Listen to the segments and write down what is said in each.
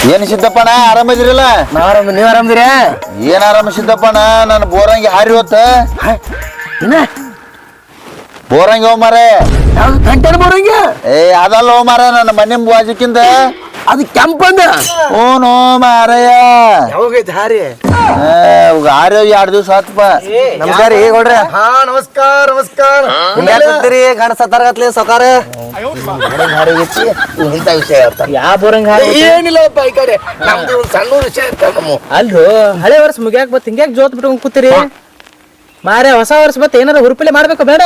ಏನ್ ಸಿದ್ದಪ್ಪಣ ಆರಾಮದಿರಲ್ಲ? ನಾ ಆರಾಮ, ನೀವ್ ಆರಾಮದಿರ? ಏನ್ ಆರಾಮ ಸಿದ್ದಪ್ಪಣ? ನಾನು ಬೋರಂಗಿ ಹಾರಿ ಹೊತ್ತ ಬೋರಂಗಿ ಹೋ ಮಾರ. ಗಂಟೆನ ಬೋರಂಗಿ ಅದಲ್ಲ ಹೋ ಮಾರ, ನನ್ನ ಮನೆ ಬಾಜುಕಿಂದ ಅದು ಕೆಂಪಂದ. ಓನೋ ಮಾರಯ್ಯ, ಯಾವಾಗೈತಿ ಹಾರಿ? ಹಾರಿ 2 ದಿವಸ ಆತ್ಪ. ನಮಸ್ಕಾರ ರೀ ಗೌಡ್ರೆ. ಹಾ ನಮಸ್ಕಾರ ನಮಸ್ಕಾರ. ಹಿಂಗ್ಯಾಕತ್ತೀರಿ ಕಾಣಿಸತ್ತಾರಗತ್ಲೆ ಸಕಾರ? ಇಂಥ ವಿಷಯ ಯಾವ ಬೋರಂಗ್ ಹಾರಿ? ಏನಿಲ್ಲಪ್ಪ ಈ ಕಡೆ ನಮ್ದು ಒಂದು ಸಣ್ಣ ವಿಷಯ ಇರ್ತಮ್ಮ. ಅಲ್ರು ಹಳೆ ವರ್ಷ ಮುಗ್ಯಾಕ ಬತ್ ಹಿಂಗ್ಯಾಕ್ ಜೋತ್ ಬಿಟ್ಕೊಂಡ್ ಕೂತೀರಿ ಮಾರೇ? ಹೊಸ ವರ್ಷ ಬತ್ ಏನಾರ ಹುರುಪಿಲೆ ಮಾಡ್ಬೇಕು ಬೇಡ?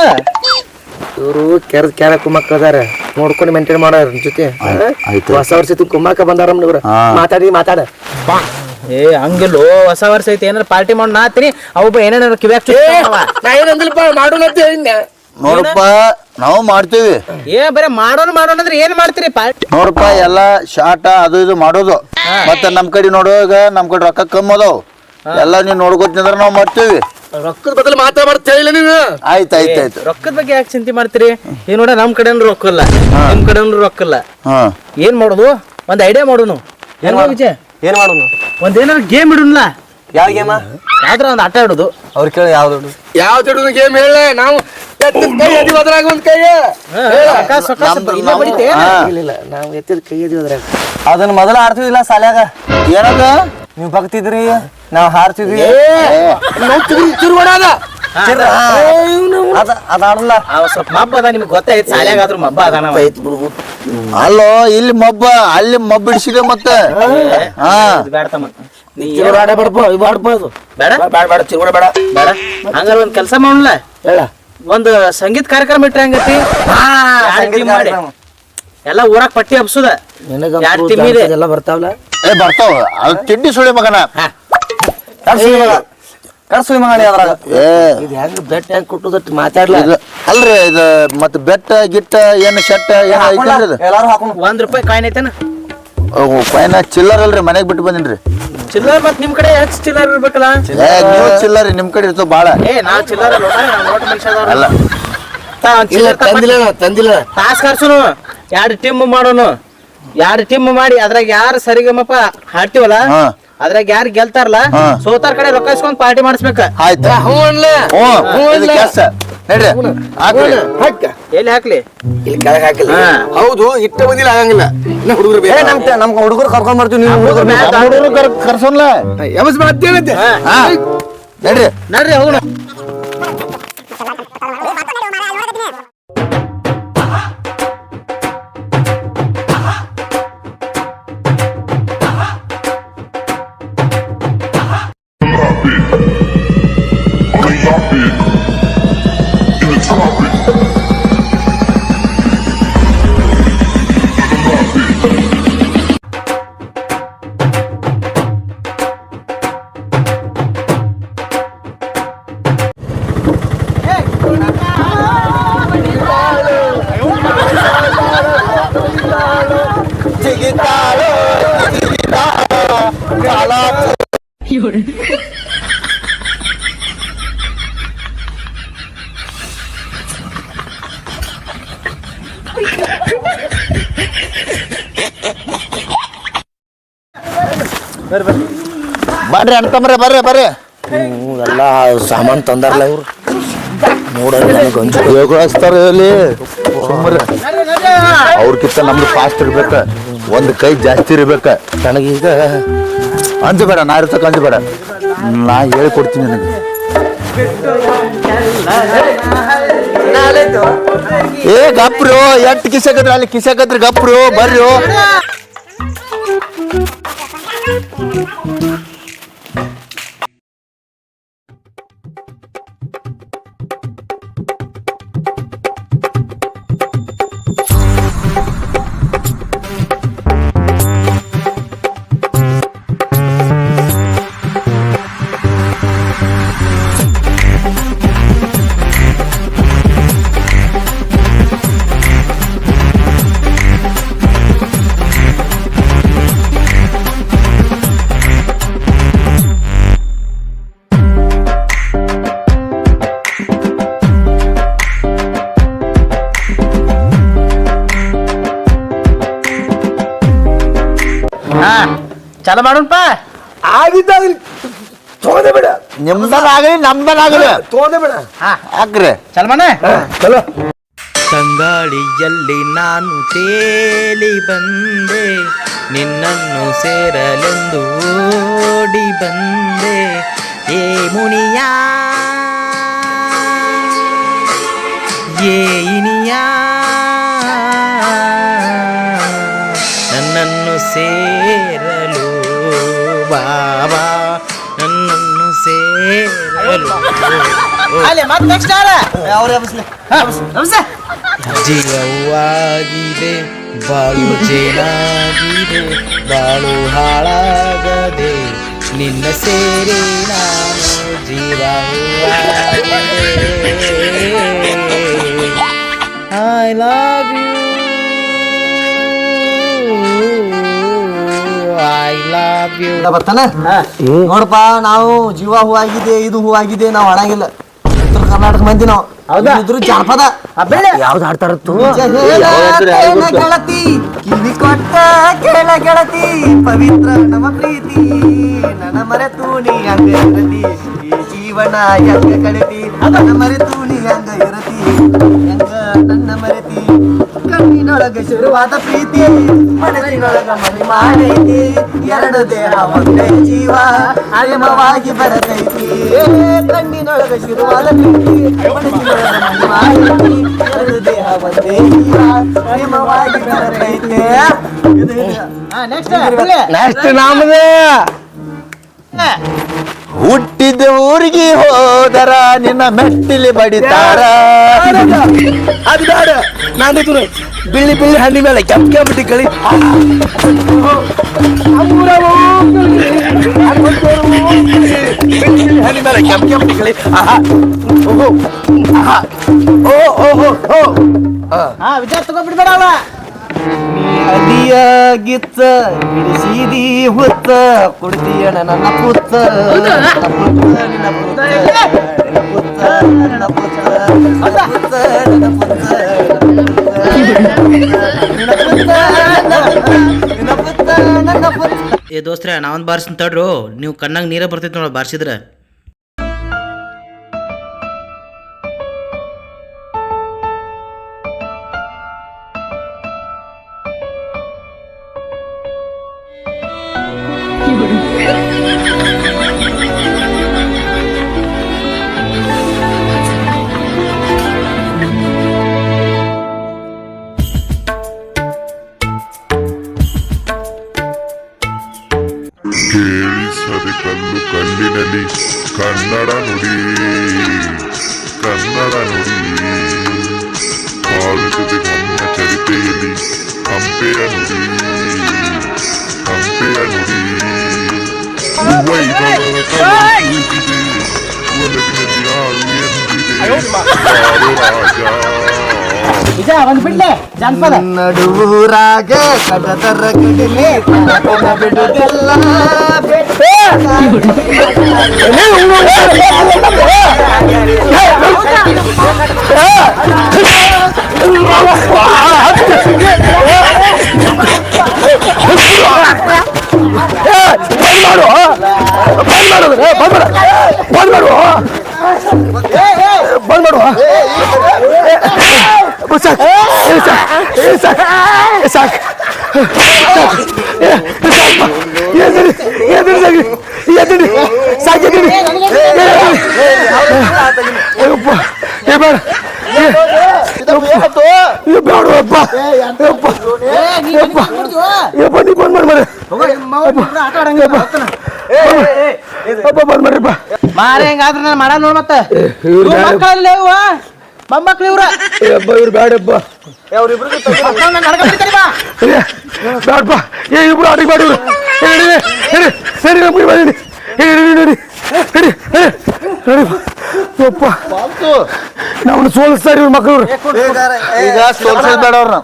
ಇವರು ಕೆರ ಕುಮ್ಮಕ್ಕ ಅದಾರ, ನೋಡ್ಕೊಂಡು ಮೇಂಟೈನ್ ಮಾಡೋರ ಜೊತೆ. ಹೊಸ ವರ್ಷ ಕುಮ್ಮಕ್ಕ ಬಂದಾರ ಇವ್ರ. ಮಾತಾಡ ಏ ಹಂಗಿಲ್ಲೋ, ಹೊಸ ವರ್ಷ ಐತಿ ಏನಾರ ಪಾರ್ಟಿ ಮಾಡಿ ನಾತೀನಿ ಅವ ಏನೇನಾರ ಕಿವ್ಯಾಕ್ ನಾ ಏನಂದಿಲ್ಪ ಮಾಡೋಣ ಅಂತ ಹೇಳಿದ್ನೆ. ನೋಡಪ್ಪ, ನಾವು ಮಾಡ್ತೀವಿ. ಏ ಬರೇ ಮಾಡೋಣ ಅಂದ್ರೆ ಏನ್ ಮಾಡ್ತೀರಿ ಪಾರ್ಟಿ? ನೋಡಪ್ಪ, ಎಲ್ಲ ಶಾಟ ಅದು ಇದು ಮಾಡೋದು. ಮತ್ತೆ ನಮ್ ಕಡೆ ನೋಡುವಾಗ ನಮ್ ಕಡೆ ರೊಕ್ಕ ಕಮ್ಮಿ ಅದಾವ. ಎಲ್ಲ ನೀವ್ ನೋಡ್ಕೊತಿಂದ್ರ ನಾವ್ ಮಾಡ್ತೀವಿ. ರೊಕ್ಕದ ಬದಲು ಮಾತಾಡ್ತಿಲ್ಲ ನೀನು. ಆಯ್ತಾಯ್ತಾಯ್ತು. ರೊಕ್ಕದ ಬಗ್ಗೆ ಯಾಕೆ ಚಿಂತೆ ಮಾಡ್ತೀರಿ? ಏನ್ ನೋಡ ನಮ್ ಕಡೆ ರೊಕ್ಕ ಇಲ್ಲ, ನಿಮ್ ಕಡೆ ರೊಕ್ಕ ಇಲ್ಲ. ಏನ್ ಮಾಡೋದು? ಒಂದ್ ಐಡಿಯಾ ಮಾಡೋನು. ಏನ್ ಮಾಡೋನು? ಒಂದೇನಾರ ಗೇಮ್ ಇಡುನ್ಲ. ಯಾವ ಗೇಮ? ಯಾವ್ದ್ರ ಒಂದ್ ಆಟ ಆಡೋದು. ಅವ್ರ ಕೇಳಿ ಯಾವ್ದು ಗೇಮ್ ಹೇಳ. ನಾವು ಅದ್ರಾಗ ಒಂದ್ ಕೈ ಇಲ್ಲ, ನಾವು ಎತ್ತಿದ ಕೈ ಅದಿ ಅದ್ರಾಗ. ಅದನ್ನ ಮೊದಲ ಆಡ್ತಿದಿಲ್ಲ ಸಾಲ್ಯಾಗ. ಏನದ? ನೀವ್ ಬಗ್ತಿದ್ರಿ, ನಾವ್ ಹಾರ್ತಿದ್ವಿ. ಅದ ಆಡಲ್ಲ. ಸ್ವಲ್ಪ ಮಬ್ಬ ಅದ, ನಿಮ್ಗೆ ಗೊತ್ತಾಯ್ತು. ಸಾಲ್ಯಾಗಾದ್ರೂ ಮಬ್ಬ ಅದಾನ. ಅಲ್ಲೋ, ಇಲ್ಲಿ ಮಬ್ಬ ಅಲ್ಲಿ ಮಬ್ಬ ಇಡಿಸಿದೆ ಮತ್ತೆ. ಹಂಗಾರ ಒಂದ್ ಕೆಲ್ಸ ಮಾಡೋಣ, ಒಂದ್ ಸಂಗೀತ ಕಾರ್ಯಕ್ರಮ ಇಟ್ರೆ ಹಂಗತಿ. ಎಲ್ಲ ಊರಾಗ ಪಟ್ಟಿ ಹಬ್ಸುದ. ಎಲ್ಲ ಬರ್ತಾವಲ್ಲ. ಬರ್ತಾವ. ಅದು ತಿಂಡಿ ಸುಳಿ ಮಗನ. ಕರ್ಸುಳಿ ಮಗನಿ ಅದ್ರಾಗ. ಇದು ಹೆಂಗ್ ಬೆಟ್ಟ ಹೆಂಗ್ ಕೊಟ್ಟುದಟ್ಟು ಮಾತಾಡ್ಲ. ಅಲ್ರಿ, ಇದು ಮತ್ ಬೆಟ್ಟ ಗಿಟ್ಟ ಏನು ಶೆಟ್ಟ ಏನು ಐತೇನ್ರಿ? ಎಲ್ಲಾರು ಹಾಕೊಂಡು ₹1 ಕಾಯಿನ್ ಐತೇನ? ಕಾಯಿನ ಚಿಲ್ಲರ್ ಅಲ್ರಿ, ಮನೆಗ್ ಬಿಟ್ಟು ಬಂದಿನ್ರಿ. ಚಿಲ್ಲರ್ ಮತ್ ನಿಮ್ ಕಡೆ ಹೆಚ್ಚು ಚಿಲ್ಲರ್ ಇರ್ಬೇಕಲ್ಲ? ನೀವು ಚಿಲ್ಲರಿ ನಿಮ್ ಕಡೆ ಇರ್ತವ ಬಾಳ. ನಾವ್ ಚಿಲ್ಲರ್ ಅಲ್ಲ, ತಂದಿಲ್ಲ. ತಾಸ್ ಕರ್ಸುನು 2 ಟೀಮ್ ಮಾಡೋನು. 2 ಟೀಮ್ ಮಾಡಿ ಅದ್ರಾಗ ಯಾರು ಸರಿಗಮಪ ಹಾಡ್ತೀವಲ್ಲ, ಅದ್ರಾಗ ಯಾರು ಗೆಲ್ತಾರಲ್ಲ ಸೋತಾರ ಕಡೆ ರೊಕ್ಕ ಇಸ್ಕೊಂಡ್ ಪಾರ್ಟಿ ಮಾಡಿಸ್ಬೇಕ. ಆಯ್ತಾ? ಎಲ್ಲಿ ಹಾಕ್ಲಿ? ಇಲ್ಲಿ ಕೆಳಗೆ ಹಾಕಿಲ್ಲ. ಹೌದು, ಇಟ್ಟ ಬಂದಿಲ್ಲ ಆಗಂಗಿಲ್ಲ. ಹುಡುಗರು ನಮ್ ಹುಡುಗರು ಕರ್ಕೊಂಡ್ ಬರ್ತೀವಿ. ನೀವು ಹುಡುಗರು ಕರ್ಸೋನ್ಲ ನಡ್ರಿ ನಡ್ರಿ ಹೋಗೋಣ. ಬರ್ರಿ ಅಣ್ತಮ್ರೆ, ಬರ್ರಿ. ಎಲ್ಲ ಸಾಮಾನ್ ತಂದಾರಲ್ಲ ಇವ್ರು. ನೋಡಸ್ತಾರ ಇಲ್ಲಿ ಸುಮ್ಮನೆ. ಅವ್ರಕಿಂತ ನಮ್ದು ಫಾಸ್ಟ್ ಇರ್ಬೇಕ, ಒಂದ್ ಕೈ ಜಾಸ್ತಿ ಇರ್ಬೇಕ. ನನಗೀಗ ಅಂಜಬೇಡ, ನಾ ಇರ್ತಕ್ಕ ಅಂಜಬೇಡ. ನಾ ಹೇಳ್ಕೊಡ್ತೀನಿ ನನಗೆ. ಏ ಗಪ್ರು, ಎಟ್ ಕಿಸಕತ್ರಿ ಅಲ್ಲಿ ಕಿಸಕತ್ರಿ, ಗಪ್ರು ಬರ್ರಿ. ಚಾಲು ಮಾಡೋಣಪ್ಪ. ಆಗಿದ್ದಾಗಲಿ ತೋದೆ ಬಿಡ, ನಿಮ್ದನಾಗಲಿ ನಮ್ದನಾಗಲಿ ತೋದೆ ಬಿಡ. ಹಾಕ್ರಿ ಚಾಲು ಮಾಡ. ಚಲೋ. ತಂಗಾಳಿಯಲ್ಲಿ ನಾನು ತೇಲಿ ಬಂದೆ, ನಿನ್ನನ್ನು ಸೇರಲೆಂದು ಓಡಿ ಬಂದೆ. ಏ ಮುನಿಯ ಏ ಇನಿಯ, ನನ್ನನ್ನು ಸೇರಲು ಬಾಬಾ, ನನ್ನನ್ನು ಸೇರಲು. ಅಲ್ಲಿ ಮತ್ತೆ ನೆಕ್ಸ್ಟ್ ಜೀವವಾಗಿದೆ ಬಾಳು ಚೆನ್ನಾಗಿದೆ, ಬಾಳು ಹಾಳಾಗದೆ ನಿನ್ನ ಸೇರಿ ನಾನು ಜೀವವಾಗಿದೆ. I love you, I love you. ಬರ್ತಾನ ನೋಡಪ್ಪ, ನಾವು ಜೀವ ಹೂವಾಗಿದೆ, ಇದು ಹೂವಾಗಿದೆ, ನಾವು ಹಾಳಾಗಿಲ್ಲ. ಉತ್ತರ ಕರ್ನಾಟಕ ಮಂದಿ ನಾವು. ಇದ್ರು ಜಾನಪದ ಯಾವ್ದು ಹಾಡ್ತಾರತ್ತು? ಗೆಳತಿ ಕಿವಿ ಕೊಟ್ಟ ಕೇಳ ಗೆಳತಿ, ಪವಿತ್ರ ನಮ್ಮ ಪ್ರೀತಿ ನನ್ನ ಮರೆತು ನೀ ಹಂಗ ಇರತಿ, ಈ ಜೀವನ ಹೆಂಗ ಕಳೆತಿ, ನನ್ನ ಮರೆತು ನೀ ಹಂಗ ಇರತಿ, ಹೆಂಗ ನನ್ನ ಮರೆತಿ. ಕಣ್ಣಿನೊಳಗ ಶುರುವಾದ ಪ್ರೀತಿ, ಮನಸ್ಸಿನೊಳಗ ಮನೆ ಮಾಡೈತಿ, ಎರಡು ದೇಹ ಒಂದೇ ಜೀವ ಆಯಮವಾಗಿ ಬರತೈತಿ. ಕಣ್ಣಿನೊಳಗ ಶುರುವಾದ ಪ್ರೀತಿ, ಮನಸ್ಸಿನೊಳಗ ಮನೆ ಮಾಡೈತಿ, ಎರಡು ದೇಹ ಒಂದೇ ಜೀವ ಆಯಮವಾಗಿ ಬರತೈತಿ. ನೆಕ್ಸ್ಟ್ ನಮ್ದೇ. ಹುಟ್ಟಿದ ಊರಿಗೆ ಹೋದರ ನಿನ್ನ ಮೆಟ್ಟಿಲಿ ಬಡಿತಾರ. ಅದು ಬೇಡ, ನಾನು ಬಿಳಿ ಬಿಳಿ ಹಣ್ಣಿ ಮೇಲೆ ಕೆಂಪ್ ಕೆಂಪಟಿ ಕಳಿ ಹಣ್ಣಿ ಮೇಲೆ ಕೆಂಪ್ ಕೆಂಪಟಿ ಕಳಿ. ವಿಚಾರ ತಗೊಂಡ್ಬಿಡ್ಬೇಡಲ್ಲ. ಅದಿಯಾಗಿತ್ತ ಬಿಡಿಸಿದಿ ಹುತ್ತ, ಕುಡ್ದಿಯ ನನ್ನ ಪುತ್ತ, ನಿನ್ನ ಪುತ್ತ, ನಿನ್ನ ಪುತ್ತ, ಪುತ್ತ, ನನ್ನ ಪುತ್ತ, ಪುತ್ತ, ನನ್ನ ಪುತ್ತ, ನಿನ್ನ ಪುತ್ತ, ನನ್ನ ಪುತ್ತ. ಏ ದೋಸ್ತ್ರ, ನಾವೊಂದು ಬಾರ್ಸಿನ ತಡ್ರು, ನೀವು ಕಣ್ಣಾಗ ನೀರೇ ಬರ್ತೈತಿ ನೋಡ ಬಾರ್ಸಿದ್ರೆ. ಕೇಳಿಸದೆ ಕಲ್ಲು ಕಲ್ಲಿನಲ್ಲಿ ಕನ್ನಡ ನುಡಿ, ಕನ್ನಡ ನುಡಿ ಕಾಡುತ್ತದೆ ನಮ್ಮ ಚರಿತೆಯಲ್ಲಿ ಹಂಪೆಯ ನುಡಿ, ಹಂಪೆಯ ನುಡಿ. ವೈಭವದ ತೂಗಿದೆ ಒಲವಿನಲ್ಲಿ ಆಳು ಎಂದಿದೆ ಯಾರು ರಾಜ. ವಿಜಯ ಒಂದ್ ಬಿಡ್ಲೆ ಜಾನಪದ. ನಡುವೂರಾಗ ಕಡದರ ಕಡಲಿ ಬಿಡುದೆಲ್ಲ ಮಾರೇ ಹೆಂಗಾದ್ರ ನಾನು ಮಾಡ ನೋಡ್ ಮತ್ತೆ ಮಕ್ಕಳಲ್ಲ ಮೊಮ್ಮಕ್ಳು ಇವ್ರ ಇವ್ರು ಬೇಡಪ್ಪ, ಬೇಡಪ್ಪ, ಇಬ್ರು ಅಡಿಗೆ ಮಾಡಿ ಸರಿ ನಮ್ಗೆ ಮಾಡಿ ನಡಿ ನಾವು ಸೋಲಿಸ್ತಾರೆ ಇವ್ರ ಮಕ್ಕಳು. ಈಗ ಸೋಲ್ಸೋದ್ ಬೇಡ ಅವ್ರನ್ನ.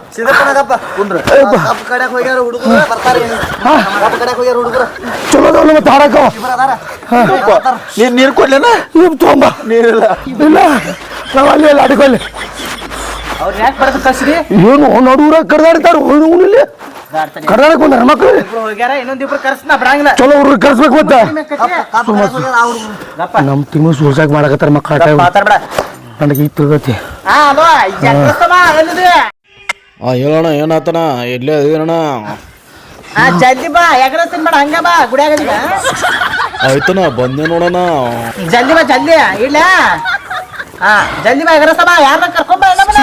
ಚಲೋ ಮತ್ತೆ ಹಾಡಕ ನೀರ್ ಕೊಡ್ಲೇನ? ತೊಂಬ ನೀರಿಲ್ಲ. ಇಲ್ಲ, ನಾವು ಅಲ್ಲಿ ಅಲ್ಲಿ ಅಡಿಕೊಳ್ಳಿ ಅವ್ರ ಯಾಕೆ ಬರೋದು ಕಳ್ಸಿರಿ? ಏನು ನಡುವ್ರಾಗ ಕಡ್ದಾಡ್ತಾರ ಇಲ್ಲಿ ಕರ್ನಾಟಕ ಬಂದಾರ ಮಕ್ಳು ಹೋಗ್ಯಾರ ಇನ್ನೊಂದಿಬ್ರು ಕರ್ಸ್ನ ಬಿಡಂಗಿಲ್ಲ ಚಲೋ ಹುಡುಗ್ರು ಕರ್ಸ್ಬೇಕು ಮತ್ತ ಗಪ್ಪ ನಮ್ ತಿಂಗಳು ಸೂಸಾಕ್ ಮಾಡಕತ್ತಾರ ಮಕ್ಕಳ ಮಾತಾಡ್ಬೇಡ ನನಗೆ ಈಗ ತಿಳ್ದೈತಿ ಹಲೋ ಎಲ್ಲಿದೆ ಹೇಳೋಣ ಏನಾತನ ಇಲ್ಲೇ ಅದೇನಣ್ಣ ಜಲ್ದಿ ಬಾ ಎಗರ ತಿನ್ಬೇಡ ಹಂಗ ಬಾ ಗುಡಿಯಾಗದಿಲ್ಲ ಆಯ್ತನ ಬಂದೆ ನೋಡೋಣ ಜಲ್ದಿ ಬಾ ಜಲ್ದಿ ಇಲ್ಲ ಹಾ ಜಲ್ದಿ ಬಾ ಎಗರಸ ಬಾ ಯಾರನ್ನ ಕರ್ಕೊಂಡ್ ಬಾ ನಮ್ಮನ್ನ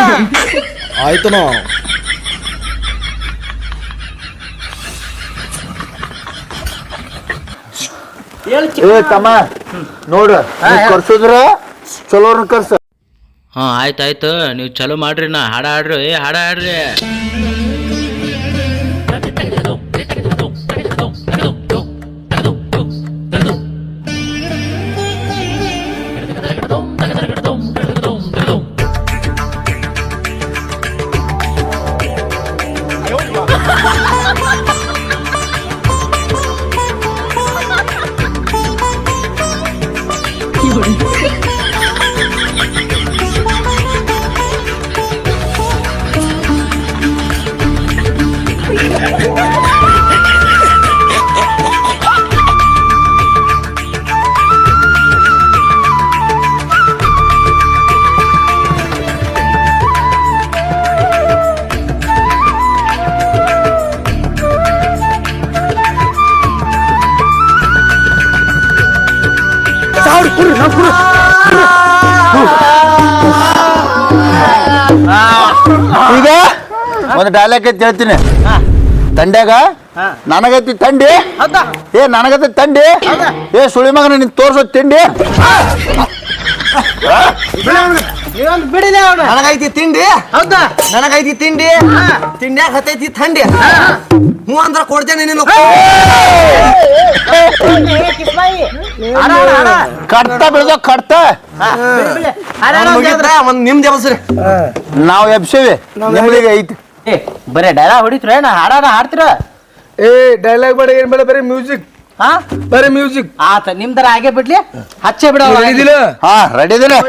ಆಯ್ತನ ಏ ತಮ್ಮ ನೋಡು ಕರ್ಸುದ್ರ ಚಲೋರ್ನ ಕರ್ಸ ಹಾ ಆಯ್ತಾಯ್ತು ನೀವು ಚಲೋ ಮಾಡ್ರಿ ನಾ ಹಾಡ ಹಾಡ್ರಿ ಹಾಡ ಹಾಡ್ರಿ ಈಗ ಒಂದು ಡೈಲಾಗ್ ಐತಿ ಹೇಳ್ತೀನಿ ತಂಡ್ಯಾಗ ನನಗೈತಿ ತಂಡಿ ಏ ನನಗೈತಿ ತಂಡಿ ಏ ಸುಳಿ ಮಗನ ನಿನ್ ತೋರ್ಸೋ ತಿಂಡಿ ಬಿಡಿದೆ ಅವ್ನ ನನಗೈತಿ ತಿಂಡಿ ಹೌದಾ ನನಗೈತಿ ತಿಂಡಿ ತಿಂಡ್ಯಾಗ ಹತ್ತೈತಿ ಥಂಡಿ ಹ್ಞೂ ಅಂದ್ರ ಕೊಡ್ತೇನೆ ನೀನು ಕಡ್ತ ಬೆಳೆದ ಕಡ್ತ ಒಂದ್ ನಿಮ್ದು ಯಾವಸ್ರಿ ನಾವು ಎಬ್ಸೇವಿ ನಿಮ್ದಿಗೆ ಐತಿ ಬರೇ ಡೈಲಾಗ್ ಹೊಡಿತ್ರ ನಾ ಹಾಡಾದ ಹಾಡ್ತಿರ ಏ ಡೈಲಾಗ್ ಬೇಡ ಏನ್ ಬೇಡ ಬರೀ ಮ್ಯೂಸಿಕ್ ಹಾ ಬರೀ ಮ್ಯೂಸಿಕ್ ಆತ ನಿಮ್ದರ ಹಾಗೆ ಬಿಡ್ಲಿ ಹಚ್ಚೆ ಬಿಡ ಇದಿಲ್ಲ ಹಾ ರೆಡಿ ಇದೀನಿ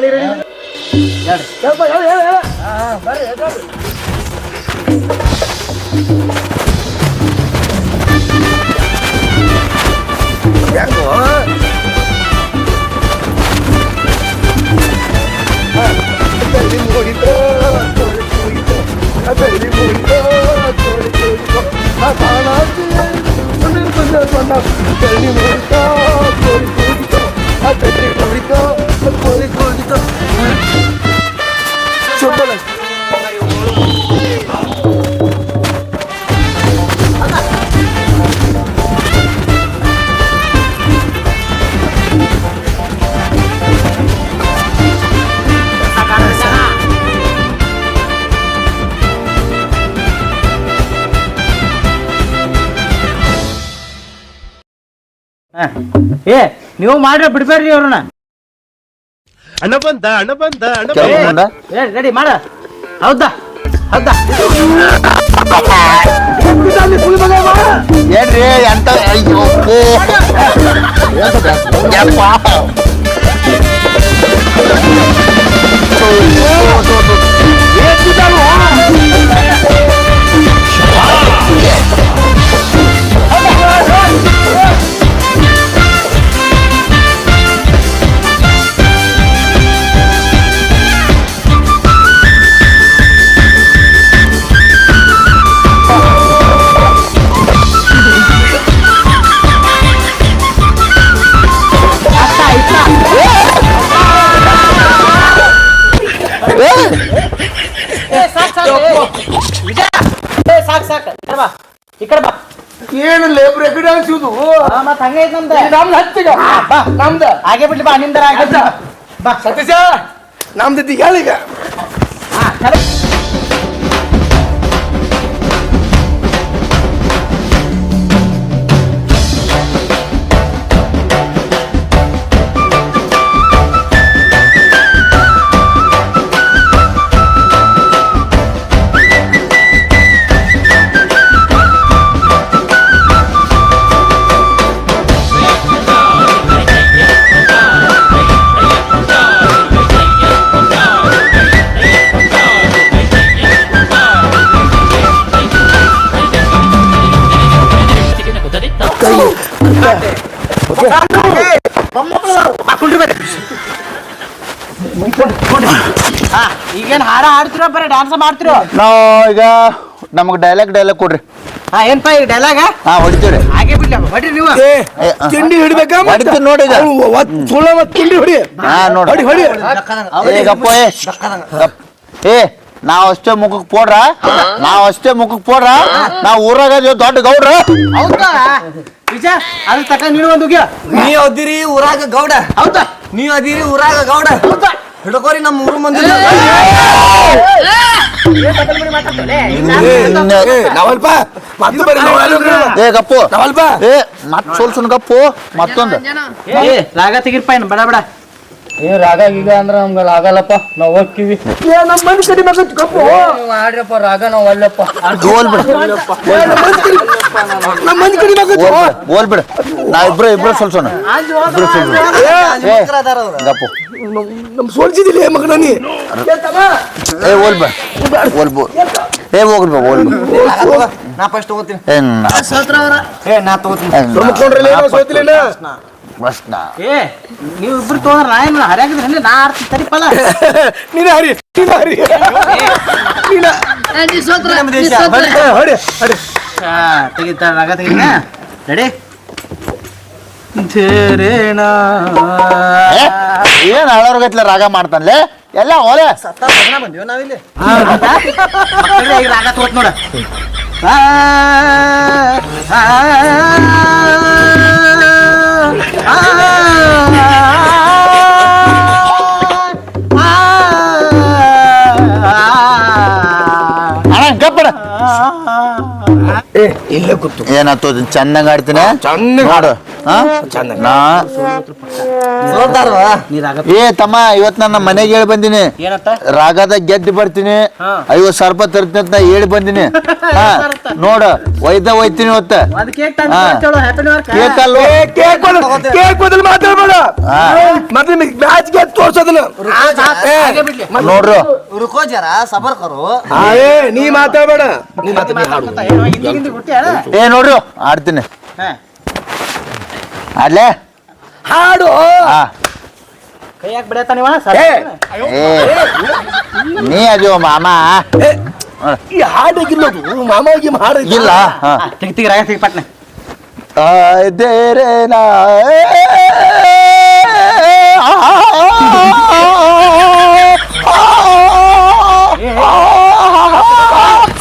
ಏ ನೀವು ಮಾಡ್ರಿ ಬಿಡ್ಬೇಡ್ರಿ ಅವ್ರನ್ನ ಕೆಲ್ಸ ಮುಂದ ಏ ರೆಡಿ ಮಾಡ ಹೌದಾ ಹೌದಾ ಏನ್ರಿ ಎಂತ ಅಯ್ಯೋ ಯಪ್ಪ. ಸಾಕ್ ಸಾಕ್ ಬಾ ಈ ಕಡೆ ಬಾ ಏನು ಲೇಬ್ರ ಎಕಡೆ ಅನ್ಸುದು ಮತ್ ಹಂಗ ಐತ್ ನಮ್ದ ನಮ್ದು ಹಚ್ಚಿಗ ಬಾ ನಮ್ದ ಹಾಗೆ ಬಿಡ್ಲಿ ಬಾ ನಿಮ್ದರ ಹಾಗೆ ಬಾ ಸತೀಶ ನಮ್ದು ಹೇಳೀಗ ಹಾ ಕರೆ ಈಗೇನ್ ಹಾಡ ಹಾಡ್ತಿರೋ ಬರೀ ಡ್ಯಾನ್ಸ್ ಮಾಡ್ತಿರೋ? ನಾವು ಈಗ ನಮಗೆ ಡೈಲಾಗ್ ಕೊಡ್ರಿ. ಹಾ ಏನ್ಪ ಈಗ ಡೈಲಾಗ? ಹಾ ಹೊಡಿತೀವ್ರಿ. ಹಾಗೆ ಬಿಡ್ಲಿ ಹೊಡ್ರಿ ನೀವು. ತಿಂಡಿ ಹಿಡಿಬೇಕಾ ಹೊಡಿತೀವಿ ನೋಡಿ ಈಗ. ಸುಳ್ಳ ತಿಂಡಿ ಹೊಡಿ. ಹಾ ನೋಡಿ ಹೊಡಿ ಏ ಗಪ್ಪ ಏ ನಾವ್ ಅಷ್ಟೇ ಮುಖಕ್ ಪೋಡ್ರ ನಾವ್ ಊರಾಗ ದೊಡ್ಡ ಗೌಡ್ರ. ಹೌದಾ ವಿಜಯ ಅದ್ರ ತಕ ನೀನು ಒಂದು ಉಗ್ಯ. ನೀವ್ ಅದಿರಿ ಊರಾಗ ಗೌಡ. ಹೌದಾ ನೀವ್ ಅದಿರಿ ಊರಾಗ ಗೌಡ. ಹೌದಾ ಹಿಡ್ಕೋರಿ ನಮ್ಮ ಊರು ಮಂದಿ. ನಾವಲ್ಪ ಮತ್ತೆ ಬರೀ ಏ ಗಪ್ಪು ನಾವಲ್ಪ ಏ ಮತ್ ಸೋಲ್ಸುನ್ ಗಪ್ಪು ಮತ್ತೊಂದು ಏ ರಾಗ ತೆಗಿರ್ಪ ಏನು ಬಡ ಬಡ. ಏ ರಾಗ ಈಗ ಅಂದ್ರ ನಮ್ಗೆ ಆಗಲ್ಲಪ್ಪ, ನಾವ್ ಹೋಗ್ತೀವಿ. ನಮ್ಮ ಮನೆ ಕಡಿ ಮಗ ಕಪ್ಪು ಆಡ್ರಪ್ಪ ರಾಗ ನಾವ್ ಅಲ್ಲಪ್ಪ. ಹೋಲ್ಬಿಡ ನಮ್ಮ ಮನೆ ಕಡಿ ಮಗ ಹೋಲ್ಬಿಡ ನಾ ಇಬ್ರು ಸೋಲ್ಸೋಣ. ಗಪ್ಪು ನಮ್ ಸೋಲ್ಸಿದಿಲ್ಲ ಮಗನ ನೀ. ಏ ಹೋಲ್ಬ ಏ ಹೋಗ್ರಿ ನಾ ಫಸ್ಟ್ ಹೋಗ್ತೀನಿ. ನಾ ಸೋತಿಲ್ಲ. ಪ್ರಶ್ನ ಏ ನೀವು ಇಬ್ರು ತೋದ್ರ ನಾ ಏನು ಹರಿಯಾಗಿದ್ರೆ ನಾ ಆಡ್ತೀನಿ ತರಿಪಲ್ಲ. ನೀನ ಹರಿ ಹೊಡಿ ಹೊಡಿ. ತೆಗಿತಾರ ರಾಗ ತೆಗಿತ ರೆಡಿ. ಏನ್ ಹಳೋರ್ಗತ್ಲ ರಾಗ ಮಾಡ್ತಾನ್ಲೆ ಎಲ್ಲ ಓಲೆ ಬಂದಿವ ನಾವಿಲ್ಲಿ. ರಾಗ ತೋತ್ ನೋಡ. ಅಣ್ಣ ಗಪ್ಪಡ ಇಲ್ಲೇ ಕೂತು ಏನಾಯ್ತು ಚೆನ್ನಾಗ್ ಆಡ್ತೀನಿ ಚೆನ್ನಾಗ್ ನೋಡು. ನಾ ಸೋತಾರವಾ? ನೀ ರಾಗ ಏ ತಮ್ಮ ಇವತ್ ನನ್ನ ಮನೆಗೆ ಹೇಳಿ ಬಂದಿನಿ. ಏನತ್ತ? ರಾಗದ ಗೆದ್ದು ಬರ್ತೀನಿ, 50,000 ರೂಪಾಯಿ ತರ್ತೀನಿ ಅಂತ ಹೇಳಿ ಬಂದಿನಿ. ಹಾ ನೋಡು ಒಯ್ತೀನಿ ಇವತ್ತ. ಒಂದ್ ಕೇಕ್ ತಂದು ಹ್ಯಾಪಿ ನ್ಯೂ ಇಯರ್. ಕೇಕಲ್ಲು ಕೇಕ್ ಬದಲು ಮಾತಾಡ್ಬೇಡ. ಮತ್ತೆ ಮ್ಯಾಚ್ ಗೆ ತೋರ್ಸೋದಿಲ್ಲ. ನೋಡ್ರು ರುಕೋ ಜರ ಸಬರ್ ಕರು. ನೀ ಮಾತಾಡ್ಬೇಡ. ಏ ನೋಡ್ರು ಆಡ್ತೀನಿ ಆಡ್ಲೆ ಹಾಡು ಹಾ ಕೈಯಾಗ ಬಿಡತ್ತ ನೀವ ಏ ನೀ ಅಜೋ ಮಾಮ ಈ ಹಾಡಿಗಿಲ್ಲದು ಮಾಮಾಗಿ ಹಾಡಿಗಿಲ್ಲ. ಇಲ್ಲ ಹಾ ತೆಗಿ ರಾಗ ತೆಗಿ ಪಟ್ನೆ. ದೇರೇನಾ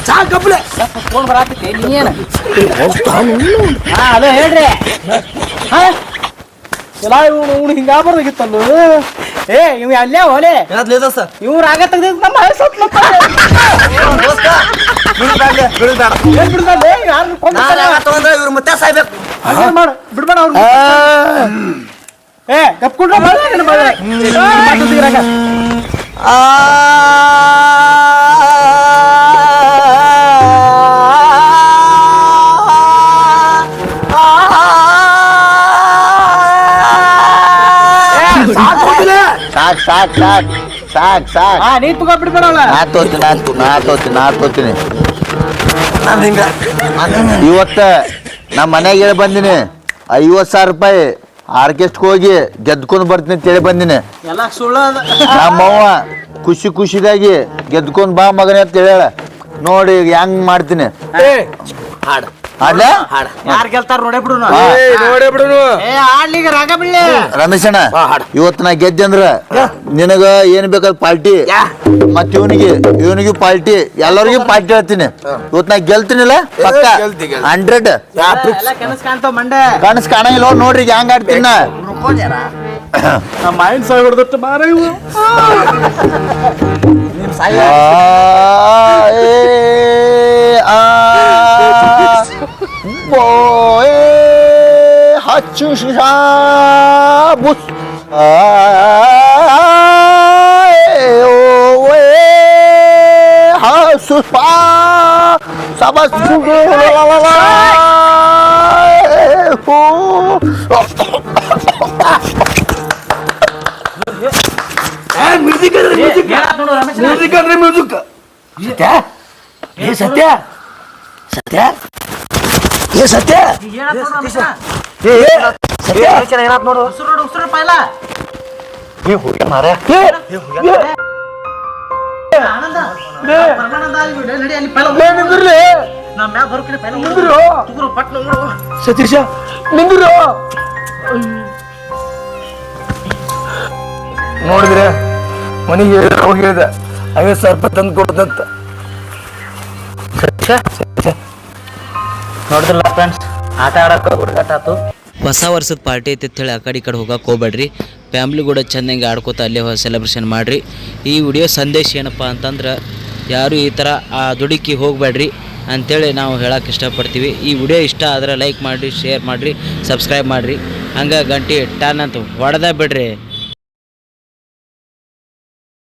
ಸಾಕಪ್ಲೆ ಫೋನ್ ಬರಾಕತ್ತೆ ನೀ ಏನ ಅದೇ ಹೇಳ್ರಿ. ಎಲ್ಲ ಇವನು ಹಿಂಗಾಗ್ಬಾರ್ದಾಗಿತ್ತಲ್ಲ. ಏ ಇವ್ ಅಲ್ಲೇ ಹೋಲೆ ಏನಾದ್ಲೇ ದೋಸ್ತ? ಇವ್ ರಾಗ ತೆಗ್ದ ನಮ್ಮ ದೋಸ್ತ ಬೀಳ್ಬೇಡ. ಏನ್ ಬಿಡ್ದಲ್ಲೇ ಯಾರು ನಾನ್ ರಾಗ ತಗೊಂಡ್ರೆ ಇವ್ರು ಮತ್ತೆ ಸಾಯ್ಬೇಕು. ಮಾಡು ಬಿಡ್ಬೇಡ ಅವ್ರು. ಏ ಕಪ್ಕೊಂಡ್ರ ರಾಗ ಸಾಕ್ ನೀ ತುಗ ಬಿಡ್ಬೇಡಲ್ಲ. ನಾ ತೋತೀನಿ ನಾನು ಹಿಂಗ ಇವತ್ತ ನಮ್ಮ ಮನೆಗೆ ಹೇಳಿ ಬಂದಿನಿ 50,000 ರೂಪಾಯಿ ಆರ್ಕೆಸ್ಟ್ಗೆ ಹೋಗಿ ಗೆದ್ಕೊಂಡು ಬರ್ತೀನಿ ಅಂತ ಹೇಳಿ ಬಂದಿನಿ. ಎಲ್ಲ ಸುಳ್ಳು ಅದ. ನಮ್ಮವ್ವ ಖುಷಿದಾಗಿ ಗೆದ್ಕೊಂಡ್ ಬಾ ಮಗನೇ ಅಂತ ಹೇಳ ನೋಡಿ ಈಗ ಹೆಂಗ್ ಮಾಡ್ತೀನಿ. ಹಾಡು ಆಡ್ಲೆ ಯಾರ್ ಗೆಲ್ತಾರ ನೋಡೇ ಬಿಡು. ನೋಡೇ ಬಿಡುನು. ಏ ಆಡ್ಲಿಗ ರಾಗ ಬಿಡ್ಲಿ. ರಮೇಶಣ್ಣ ಇವತ್ತು ನಾ ಗೆದ್ದೆ ಅಂದ್ರ ನಿನಗ ಏನ್ ಬೇಕಾದ ಪಾರ್ಟಿ ಮತ್ ಇವನಿಗೆ ಪಾರ್ಟಿ ಎಲ್ಲರಿಗೂ ಪಾರ್ಟಿ ಹೇಳ್ತೀನಿ. ಇವತ್ತು ನಾ ಗೆಲ್ತೀನಿಲ್ಲ ಪಕ್ಕ 100. ಎಲ್ಲ ಕನಸ್ ಕಾಣ್ತಾವ ಮಂಡೆ. ಕನಸ್ ಕಾಣಂಗಿಲ್ಲ ನೋಡ್ರಿ ಈಗ ಹೆಂಗ್ ಆಡ್ತೀನಿ ನಾ. ರುಕೋ ಜರ. ನಮ್ಮ ಮೈಂಡ್ ಸಾಯ್ ಹೊಡೆದಟ್ಟು ಮಾರ ಇವು. ನೀನ್ ಸಾಯ. Boy, hachusha bus. Hasuspa sabas music ಅಂದ್ರೆ ಮ್ಯೂಸಿಕ್. ಸತ್ಯ ಏನಾತ್ ನೋಡು. ಉಸಿರು ಪೈಲ ನಿಂದ್ರಲಿ ಸತೀಶ ನಿಂದ್ರು ನೋಡಿದ್ರೆ ಮನೆಗೆ ಹೋಗಿ ಹೇಳಿದ 50,000 ರೂಪಾಯಿ ತಂದು ಕೊಡ್ದಂತ. ನೋಡಿದ್ರಲ್ಲ ಫ್ರೆಂಡ್ಸ್, ಆಟ ಆಡಕ್ಕೆ ಹುಡುಗಾಟ ಆತು. ಹೊಸ ವರ್ಷದ ಪಾರ್ಟಿ ಐತಿ ಹೇಳಿ ಆ ಕಡೆ ಹೋಗಕ್ಕೆ ಹೋಗ್ಬೇಡ್ರಿ. ಫ್ಯಾಮ್ಲಿ ಕೂಡ ಚೆನ್ನಾಗಿ ಆಡ್ಕೋತ ಅಲ್ಲೇ ಸೆಲೆಬ್ರೇಷನ್ ಮಾಡಿರಿ. ಈ ವಿಡಿಯೋ ಸಂದೇಶ ಏನಪ್ಪ ಅಂತಂದ್ರೆ ಯಾರು ಈ ಥರ ಆ ದುಡುಕಿ ಹೋಗಬೇಡ್ರಿ ಅಂಥೇಳಿ ನಾವು ಹೇಳಕ್ಕೆ ಇಷ್ಟಪಡ್ತೀವಿ. ಈ ವಿಡಿಯೋ ಇಷ್ಟ ಆದರೆ ಲೈಕ್ ಮಾಡಿರಿ, ಶೇರ್ ಮಾಡಿರಿ, ಸಬ್ಸ್ಕ್ರೈಬ್ ಮಾಡಿರಿ. ಹಂಗೆ ಗಂಟೆ ಟಾನ್ ಅಂತ ಹೊಡೆದ ಬಿಡ್ರಿ.